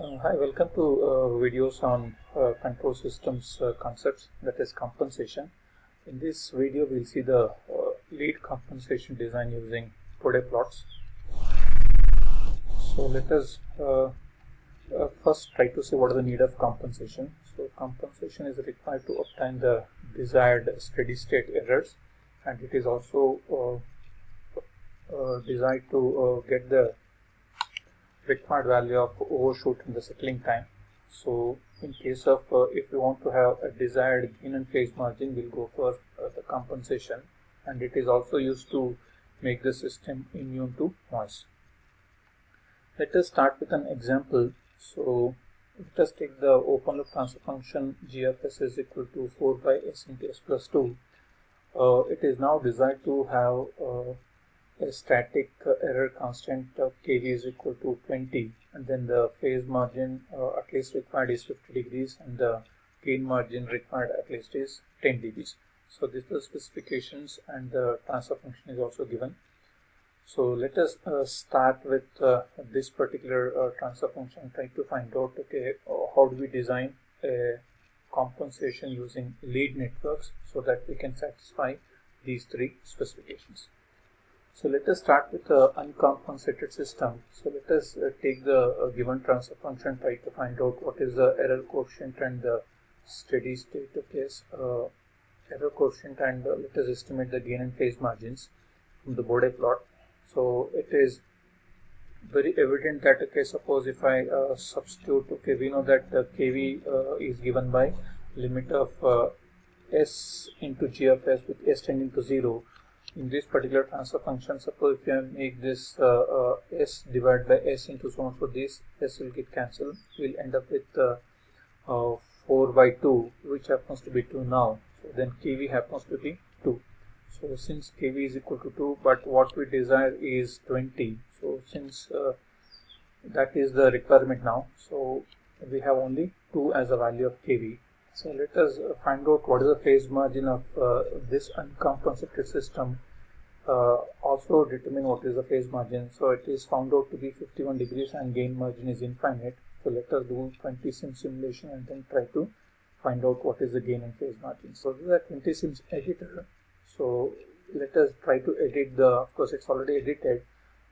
Hi, welcome to videos on control systems concepts, that is compensation. In this video, we'll see the lead compensation design using Bode plots. So let us first try to see what is the need of compensation. So compensation is required to obtain the desired steady state errors, and it is also desired to get the required value of overshoot in the settling time. So in case of if we want to have a desired gain and phase margin, we'll go for the compensation, and it is also used to make the system immune to noise. Let us start with an example. So let us take the open loop transfer function g of s is equal to 4 by s into s plus 2. It is now desired to have a static error constant kV is equal to 20, and then the phase margin at least required is 50 degrees, and the gain margin required at least is 10 dBs. So these are the specifications, and the transfer function is also given. So let us start with this particular transfer function, try to find out how do we design a compensation using lead networks so that we can satisfy these three specifications. So let us start with the uncompensated system. So let us take the given transfer function, try to find out what is the error coefficient and the steady state case error coefficient, and let us estimate the gain and phase margins from the Bode plot. So it is very evident that suppose if I substitute, we know that the kV is given by limit of s into g of s with s tending to 0. In this particular transfer function, suppose if you make this s divided by s into so on, so this s will get cancelled. We'll end up with 4 by 2, which happens to be 2 now. So then kV happens to be 2. So since kV is equal to 2, but what we desire is 20. So since that is the requirement now, so we have only 2 as a value of kV. So let us find out what is the phase margin of this uncompensated system. Also determine what is the phase margin. So it is found out to be 51 degrees and gain margin is infinite. So let us do 20 sim simulation and then try to find out what is the gain and phase margin. So this is a 20 sims editor. So let us try to edit of course it's already edited.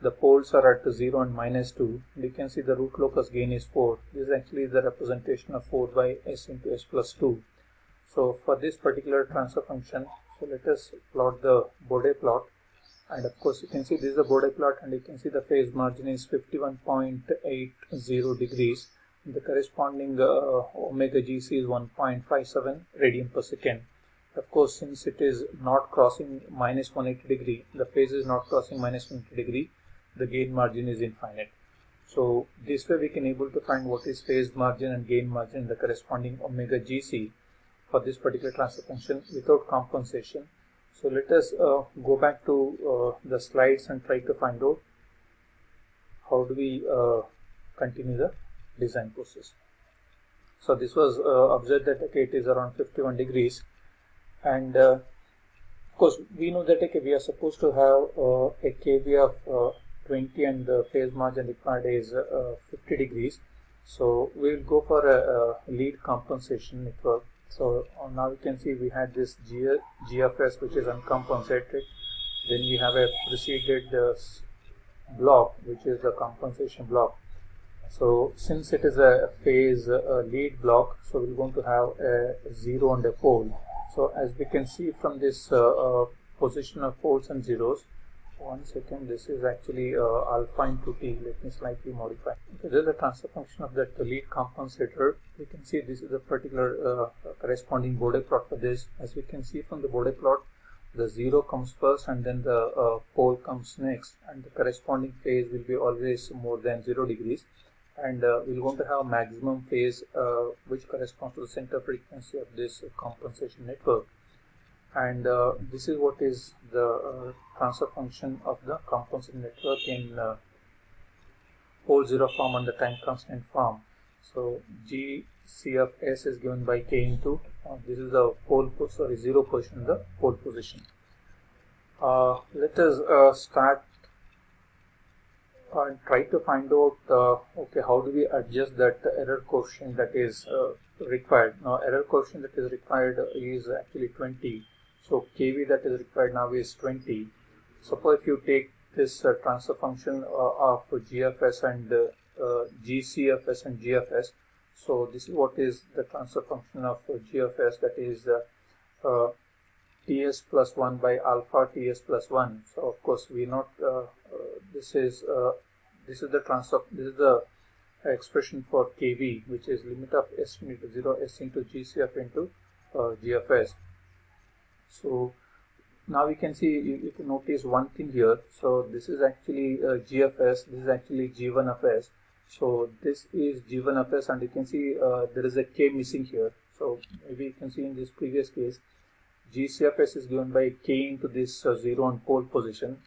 The poles are at 0 and -2. You can see the root locus gain is 4. This is actually the representation of 4 by s into s plus 2. So for this particular transfer function, so let us plot the Bode plot. And of course you can see this is the Bode plot, and you can see the phase margin is 51.80 degrees. The corresponding omega GC is 1.57 radian per second. Of course, since it is not crossing -180 degree, the phase is not crossing -180 degree, the gain margin is infinite. So this way we can able to find what is phase margin and gain margin in the corresponding omega GC for this particular transfer function without compensation. So let us go back to the slides and try to find out how do we continue the design process. So this was observed that it is around 51 degrees, and of course we know that we are supposed to have a kV of 20 and the phase margin required is 50 degrees. So we will go for a lead compensation network. So now you can see we had this G of S, which is uncompensated. Then we have a preceded block, which is the compensation block. So since it is a phase lead block, so we're going to have a 0 and a pole. So as we can see from this position of poles and zeros, one second, this is actually alpha into t. Let me slightly modify. Okay, this is the transfer function of that lead compensator. We can see this is a particular corresponding Bode plot for this. As we can see from the Bode plot, the 0 comes first and then the pole comes next, and the corresponding phase will be always more than 0 degrees. And we're going to have maximum phase which corresponds to the center frequency of this compensation network. And this is what is the transfer function of the compensation network in pole 0 form and the time constant form. So GC of S is given by K into this is the pole 0 position, the pole position. Let us start and try to find out okay, how do we adjust that error coefficient that is required. Now error coefficient that is required is actually 20, so kV that is required now is 20. Suppose if you take this transfer function of GFS and GCFS and GFS, so this is what is the transfer function of GFS, that is Ts plus 1 by alpha Ts plus 1. So of course we not this is the transfer, this is the expression for kV, which is limit of s into 0 s into GCF into GFS. So now we can see, you can notice one thing here. So this is actually GFS, this is actually G1 of S. So this is G1 of S, and you can see there is a K missing here. So maybe you can see in this previous case, GCFS is given by K into this 0 on pole position,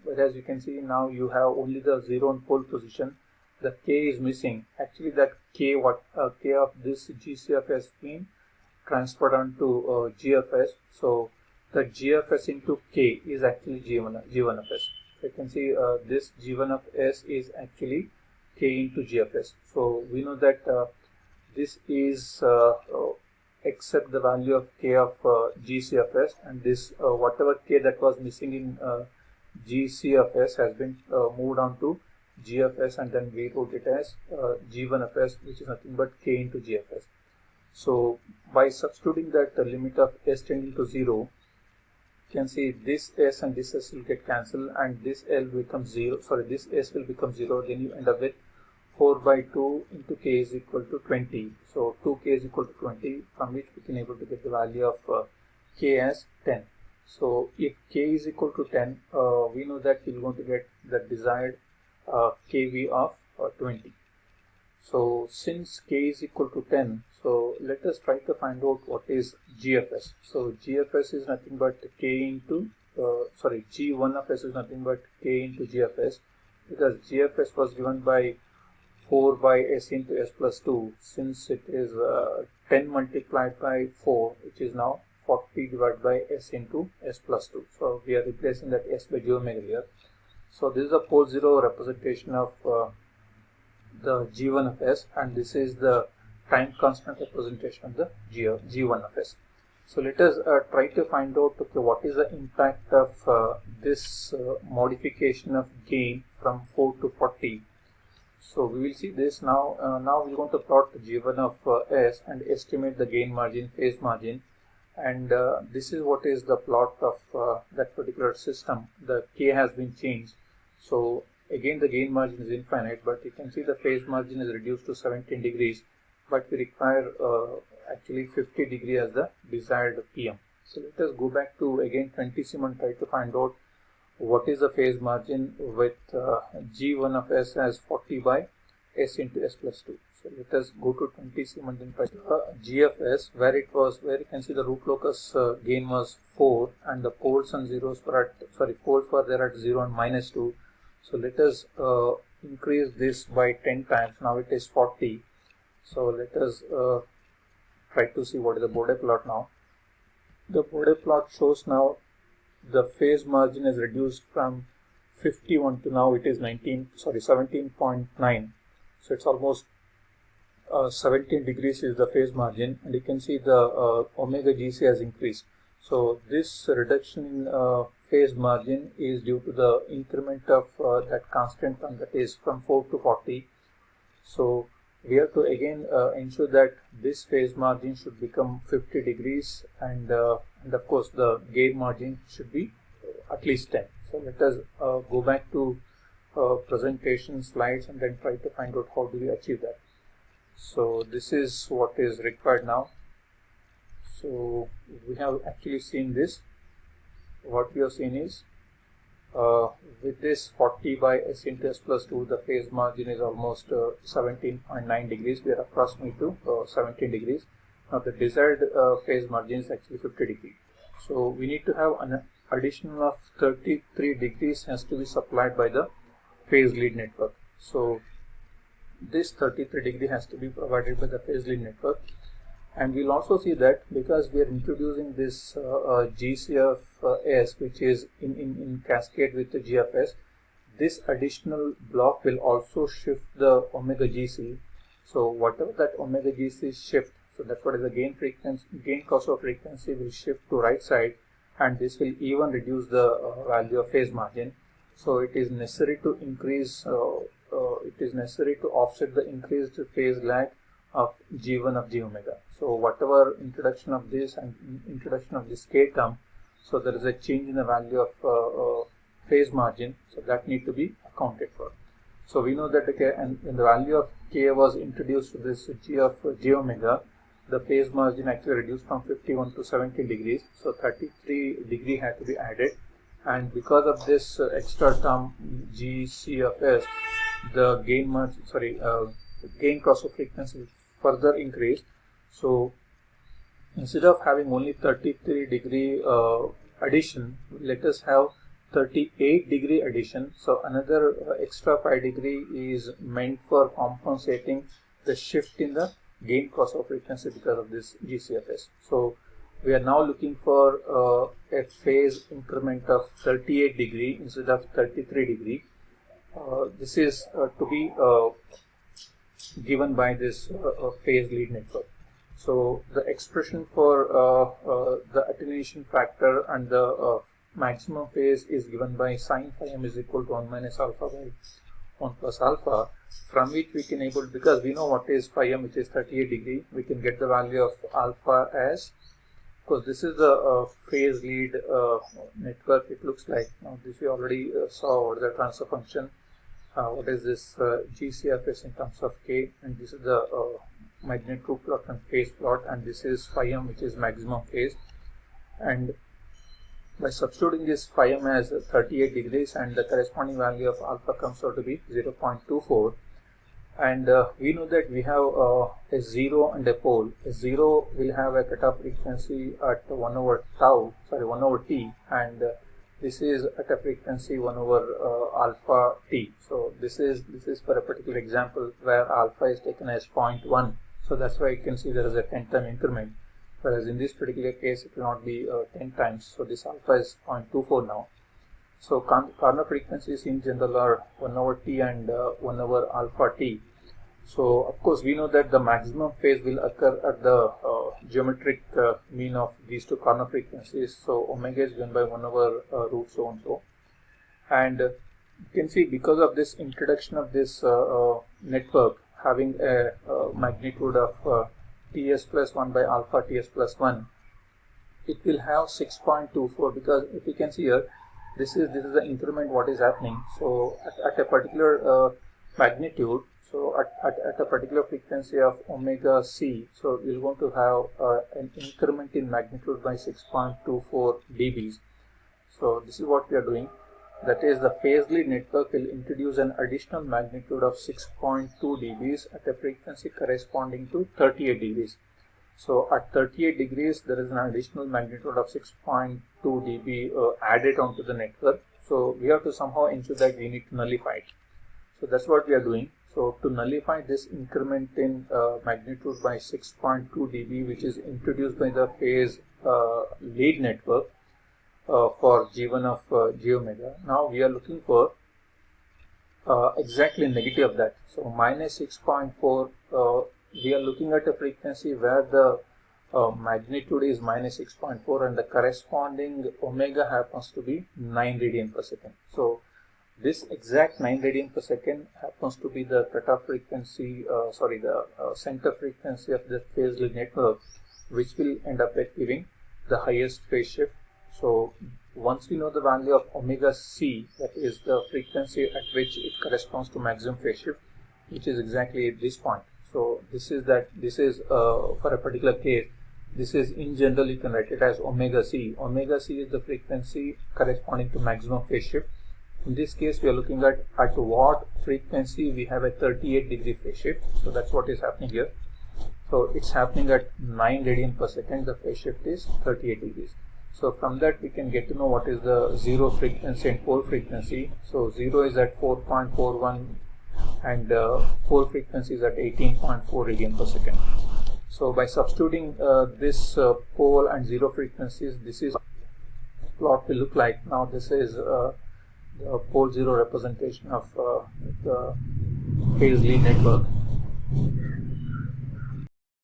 whereas you can see now you have only the 0 on pole position, the K is missing. Actually that K, K of this GCFS been transferred onto GFS, so the GFS into K is actually G1 of S. So you can see this G1 of S is actually K into GFS. So we know that this is except the value of K of GCFS, and this whatever K that was missing in GCFS has been moved on to GFS, and then we wrote it as G1 of S, which is nothing but K into GFS. So by substituting that limit of S tending to 0, you can see this S and this S will get cancelled, and this L becomes 0, sorry, this S will become 0, then you end up with 4 by 2 into K is equal to 20. So 2K is equal to 20, from which we can able to get the value of K as 10. So if K is equal to 10, we know that we're going to get the desired kV of 20. So since K is equal to 10, so let us try to find out what is GFS. So GFS is nothing but K into, G1 of S is nothing but K into GFS, because GFS was given by 4 by S into S plus 2. Since it is 10 multiplied by 4, which is now 40 divided by S into S plus 2. So we are replacing that S by j omega here. So this is a pole 0 representation of the G1 of S, and this is the time constant representation of the G1 of S. So let us try to find out, okay, what is the impact of this modification of gain from 4 to 40. So we will see this now. Now we are going to plot the G1 of S and estimate the gain margin, phase margin, and this is what is the plot of that particular system. The K has been changed. So again the gain margin is infinite, but you can see the phase margin is reduced to 17 degrees, but we require actually 50 degree as the desired PM. So let us go back to again 20 sim and try to find out what is the phase margin with G1 of S as 40 by S into S plus 2. So let us go to 20 sim and then try to GFS, where you can see the root locus gain was 4, and the poles and zeros were at, poles were there at 0 and minus 2. So let us increase this by 10 times. Now it is 40. So let us try to see what is the Bode plot now. The Bode plot shows now the phase margin is reduced from 51 to now it is 17.9. So it's almost 17 degrees is the phase margin, and you can see the omega GC has increased. So this reduction in phase margin is due to the increment of that constant term, that is from 4 to 40. So we have to again ensure that this phase margin should become 50 degrees, and of course the gain margin should be at least 10. So let us go back to presentation slides and then try to find out how do we achieve that. So this is what is required now. So we have actually seen this. What we have seen is with this 40 by S into S plus 2, the phase margin is almost 17.9 degrees. We are approximately to 17 degrees. Now the desired phase margin is actually 50 degrees. So we need to have an additional of 33 degrees has to be supplied by the phase lead network. So this 33 degree has to be provided by the phase lead network. And we'll also see that because we are introducing this GCFS, which is in cascade with the GFS, this additional block will also shift the omega GC. So whatever that omega GC shift, so that's what is the gain crossover frequency will shift to right side, and this will even reduce the value of phase margin. So it is necessary to increase, it is necessary to offset the increased phase lag of G1 of G omega. So whatever introduction of this and introduction of this K term, so there is a change in the value of phase margin, so that need to be accounted for. So we know that and when the value of K was introduced to this G of G omega, the phase margin actually reduced from 51 to 70 degrees, so 33 degree had to be added, and because of this extra term GC of S, the gain crossover frequency will further increase. So instead of having only 33 degree addition, let us have 38 degree addition. So another extra 5 degree is meant for compensating the shift in the gain crossover frequency because of this GCFS. So we are now looking for a phase increment of 38 degree instead of 33 degree. This is to be given by this phase lead network. So the expression for the attenuation factor and the maximum phase is given by sin phi m is equal to 1 minus alpha by 1 plus alpha, from which we can able, because we know what is phi m, which is 38 degree, we can get the value of alpha as, because this is the phase lead network it looks like. Now this we already saw what is the transfer function, what is this GCFS in terms of K, and this is the magnitude plot and phase plot, and this is phi m, which is maximum phase. And by substituting this phi m as 38 degrees, and the corresponding value of alpha comes out to be 0.24, and we know that we have a 0 and a pole. A 0 will have a cutoff frequency at 1 over t, and this is at a frequency 1 over alpha t. So this is for a particular example where alpha is taken as 0.1. So that's why you can see there is a 10-time increment, whereas in this particular case it will not be 10 times. So this alpha is 0.24 now. So corner frequencies in general are 1 over t and 1 over alpha t. So of course we know that the maximum phase will occur at the geometric mean of these two corner frequencies. So omega is given by 1 over root so and so. And you can see because of this introduction of this network having a magnitude of ts plus 1 by alpha ts plus 1, it will have 6.24, because if you can see here, this is the increment what is happening. So at a particular magnitude, so at a particular frequency of omega c, so you're going to have an increment in magnitude by 6.24 dBs. So this is what we are doing. That is, the phase lead network will introduce an additional magnitude of 6.2 dBs at a frequency corresponding to 38 degrees. So at 38 degrees, there is an additional magnitude of 6.2 dB added onto the network. So we have to somehow ensure that we need to nullify it. So that's what we are doing. So to nullify this increment in magnitude by 6.2 dB, which is introduced by the phase lead network for G1 of G omega, now we are looking for exactly negative of that. So minus 6.4, we are looking at a frequency where the magnitude is minus 6.4 and the corresponding omega happens to be 9 radian per second. So this exact 9 radian per second happens to be the cutoff frequency, the center frequency of the phase lead network, which will end up at giving the highest phase shift. So once we know the value of omega c, that is the frequency at which it corresponds to maximum phase shift, which is exactly at this point. So this is for a particular case, this is in general you can write it as omega c. Omega c is the frequency corresponding to maximum phase shift. In this case, we are looking at what frequency we have a 38 degree phase shift. So that's what is happening here. So it's happening at 9 radian per second. The phase shift is 38 degrees. So from that we can get to know what is the 0 frequency and pole frequency. So 0 is at 4.41 and pole frequency is at 18.4 radian per second. So by substituting this pole and 0 frequencies, this is plot will look like. Now this is the pole zero representation of the phase Lie network.